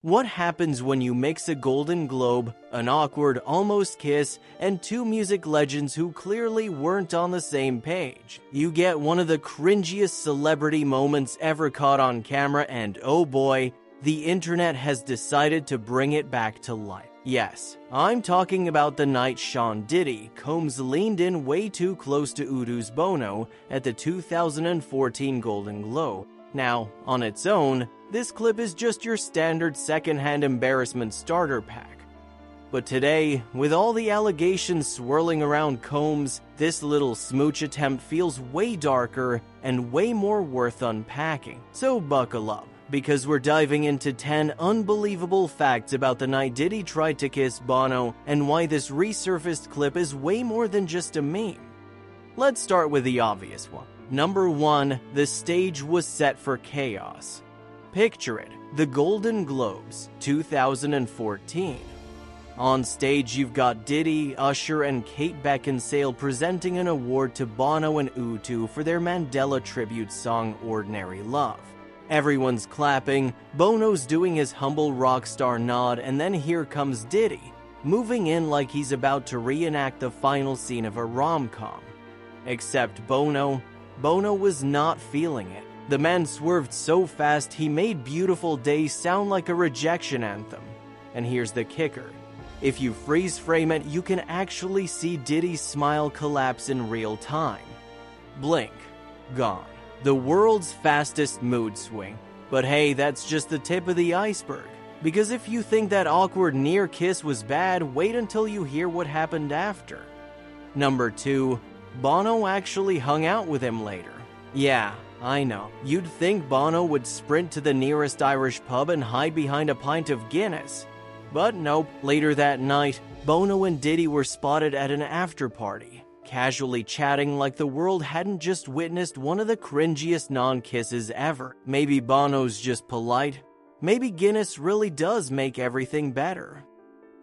What happens when you mix a Golden Globe, an awkward almost kiss, and two music legends who clearly weren't on the same page? You get one of the cringiest celebrity moments ever caught on camera, and oh boy, the internet has decided to bring it back to life. Yes, I'm talking about the night Sean Diddy Combs leaned in way too close to Udo's Bono at the 2014 Golden Globe. Now, on its own, this clip is just your standard secondhand embarrassment starter pack. But today, with all the allegations swirling around Combs, this little smooch attempt feels way darker and way more worth unpacking. So buckle up, because we're diving into 10 unbelievable facts about the night Diddy tried to kiss Bono and why this resurfaced clip is way more than just a meme. Let's start with the obvious one. Number 1, the stage was set for chaos. Picture it, the Golden Globes, 2014. On stage, you've got Diddy, Usher, and Kate Beckinsale presenting an award to Bono and Udo for their Mandela tribute song Ordinary Love. Everyone's clapping, Bono's doing his humble rock star nod, and then here comes Diddy, moving in like he's about to reenact the final scene of a rom-com. Except Bono was not feeling it. The man swerved so fast he made Beautiful Day sound like a rejection anthem. And here's the kicker. If you freeze frame it, you can actually see Diddy's smile collapse in real time. Blink. Gone. The world's fastest mood swing. But hey, that's just the tip of the iceberg. Because if you think that awkward near kiss was bad, wait until you hear what happened after. Number 2. Bono actually hung out with him later. Yeah, I know. You'd think Bono would sprint to the nearest Irish pub and hide behind a pint of Guinness. But nope. Later that night, Bono and Diddy were spotted at an after-party, casually chatting like the world hadn't just witnessed one of the cringiest non-kisses ever. Maybe Bono's just polite. Maybe Guinness really does make everything better.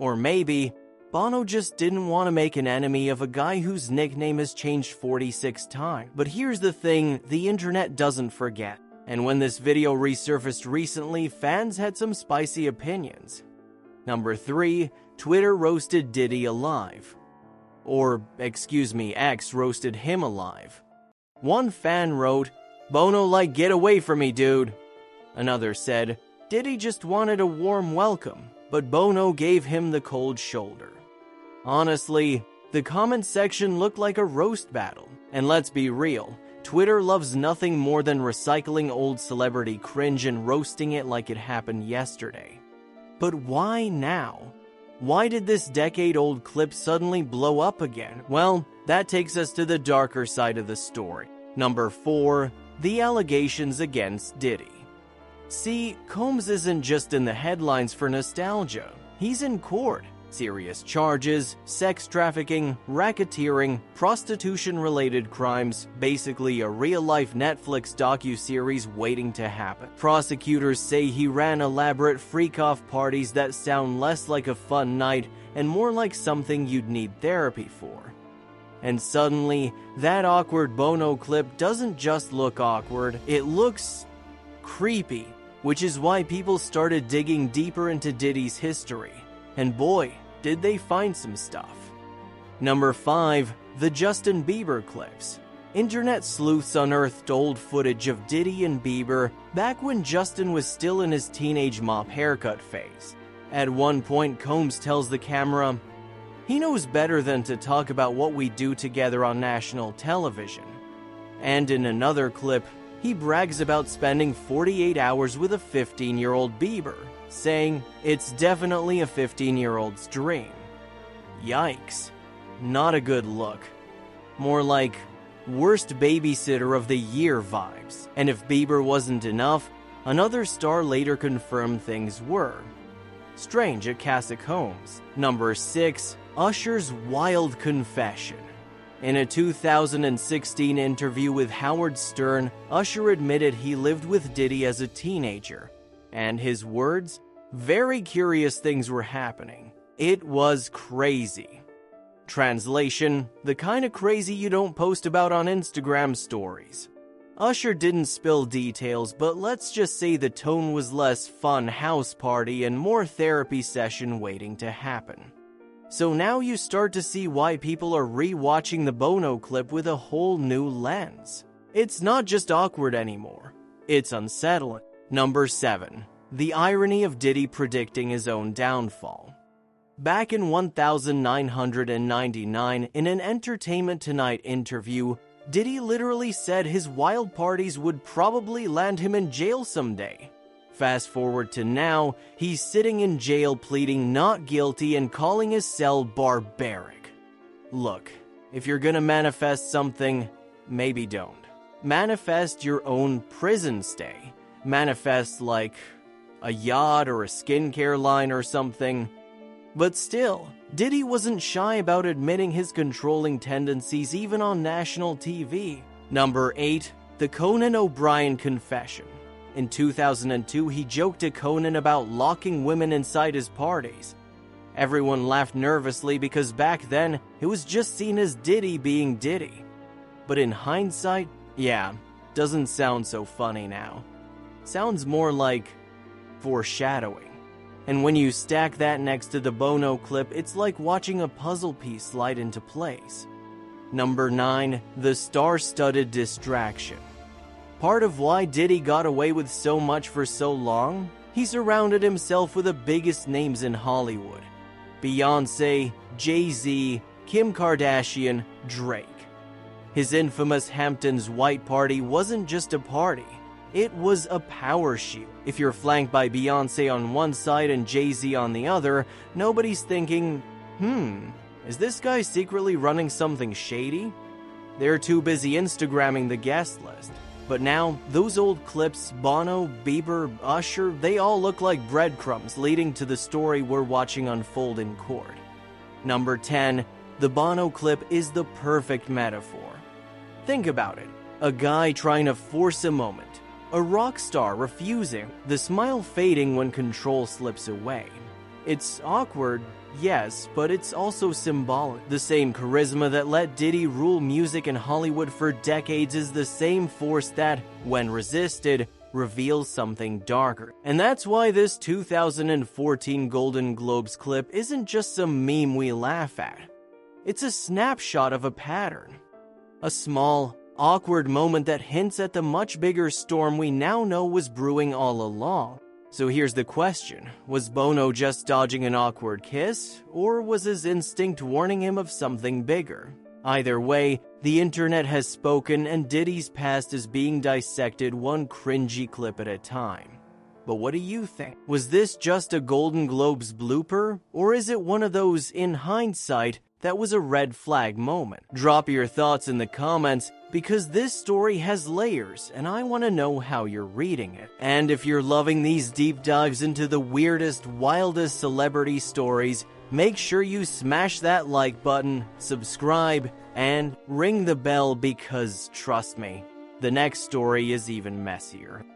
Or maybe Bono just didn't want to make an enemy of a guy whose nickname has changed 46 times. But here's the thing the internet doesn't forget. And when this video resurfaced recently, fans had some spicy opinions. Number 3, Twitter roasted Diddy alive. Or, X roasted him alive. One fan wrote, "Bono like, get away from me, dude." Another said, "Diddy just wanted a warm welcome, but Bono gave him the cold shoulder." Honestly, the comment section looked like a roast battle. And let's be real, Twitter loves nothing more than recycling old celebrity cringe and roasting it like it happened yesterday. But why now? Why did this decade-old clip suddenly blow up again? Well, that takes us to the darker side of the story. Number 4, the allegations against Diddy. See, Combs isn't just in the headlines for nostalgia. He's in court. Serious charges, sex trafficking, racketeering, prostitution-related crimes, basically a real-life Netflix docuseries waiting to happen. Prosecutors say he ran elaborate freak-off parties that sound less like a fun night and more like something you'd need therapy for. And suddenly, that awkward Bono clip doesn't just look awkward, it looks creepy, which is why people started digging deeper into Diddy's history. And boy, did they find some stuff. Number 5, the Justin Bieber clips. Internet sleuths unearthed old footage of Diddy and Bieber back when Justin was still in his teenage mop haircut phase. At one point, Combs tells the camera, he knows better than to talk about what we do together on national television. And in another clip, he brags about spending 48 hours with a 15-year-old Bieber, saying, it's definitely a 15-year-old's dream. Yikes. Not a good look. More like worst babysitter of the year vibes. And if Bieber wasn't enough, another star later confirmed things were. Strange at Catacombs. Number 6, Usher's wild confession. In a 2016 interview with Howard Stern, Usher admitted he lived with Diddy as a teenager. And his words? Very curious things were happening. It was crazy. Translation, the kind of crazy you don't post about on Instagram stories. Usher didn't spill details, but let's just say the tone was less fun house party and more therapy session waiting to happen. So now you start to see why people are re-watching the Bono clip with a whole new lens. It's not just awkward anymore. It's unsettling. Number 7. The irony of Diddy predicting his own downfall. Back in 1999, in an Entertainment Tonight interview, Diddy literally said his wild parties would probably land him in jail someday. Fast forward to now, he's sitting in jail pleading not guilty and calling his cell barbaric. Look, if you're gonna manifest something, maybe don't. Manifest your own prison stay. Manifest like a yacht or a skincare line or something. But still, Diddy wasn't shy about admitting his controlling tendencies even on national TV. Number 8. The Conan O'Brien Confession. In 2002, he joked to Conan about locking women inside his parties. Everyone laughed nervously because back then, it was just seen as Diddy being Diddy. But in hindsight, yeah, doesn't sound so funny now. Sounds more like foreshadowing. And when you stack that next to the Bono clip, it's like watching a puzzle piece slide into place. Number 9. The star-studded distraction. Part of why Diddy got away with so much for so long? He surrounded himself with the biggest names in Hollywood. Beyoncé, Jay-Z, Kim Kardashian, Drake. His infamous Hamptons White Party wasn't just a party. It was a power shield. If you're flanked by Beyoncé on one side and Jay-Z on the other, nobody's thinking, is this guy secretly running something shady? They're too busy Instagramming the guest list. But now, those old clips, Bono, Bieber, Usher, they all look like breadcrumbs leading to the story we're watching unfold in court. Number 10. The Bono clip is the perfect metaphor. Think about it. A guy trying to force a moment. A rock star refusing, the smile fading when control slips away. It's awkward, yes, but it's also symbolic. The same charisma that let Diddy rule music in Hollywood for decades is the same force that, when resisted, reveals something darker. And that's why this 2014 Golden Globes clip isn't just some meme we laugh at. It's a snapshot of a pattern. A small, awkward moment that hints at the much bigger storm we now know was brewing all along. So here's the question. Was Bono just dodging an awkward kiss, or was his instinct warning him of something bigger? Either way, the internet has spoken and Diddy's past is being dissected one cringy clip at a time. But what do you think? Was this just a Golden Globes blooper, or is it one of those, in hindsight, that was a red flag moment? Drop your thoughts in the comments, because this story has layers and I want to know how you're reading it. And if you're loving these deep dives into the weirdest, wildest celebrity stories, make sure you smash that like button, subscribe, and ring the bell because, trust me, the next story is even messier.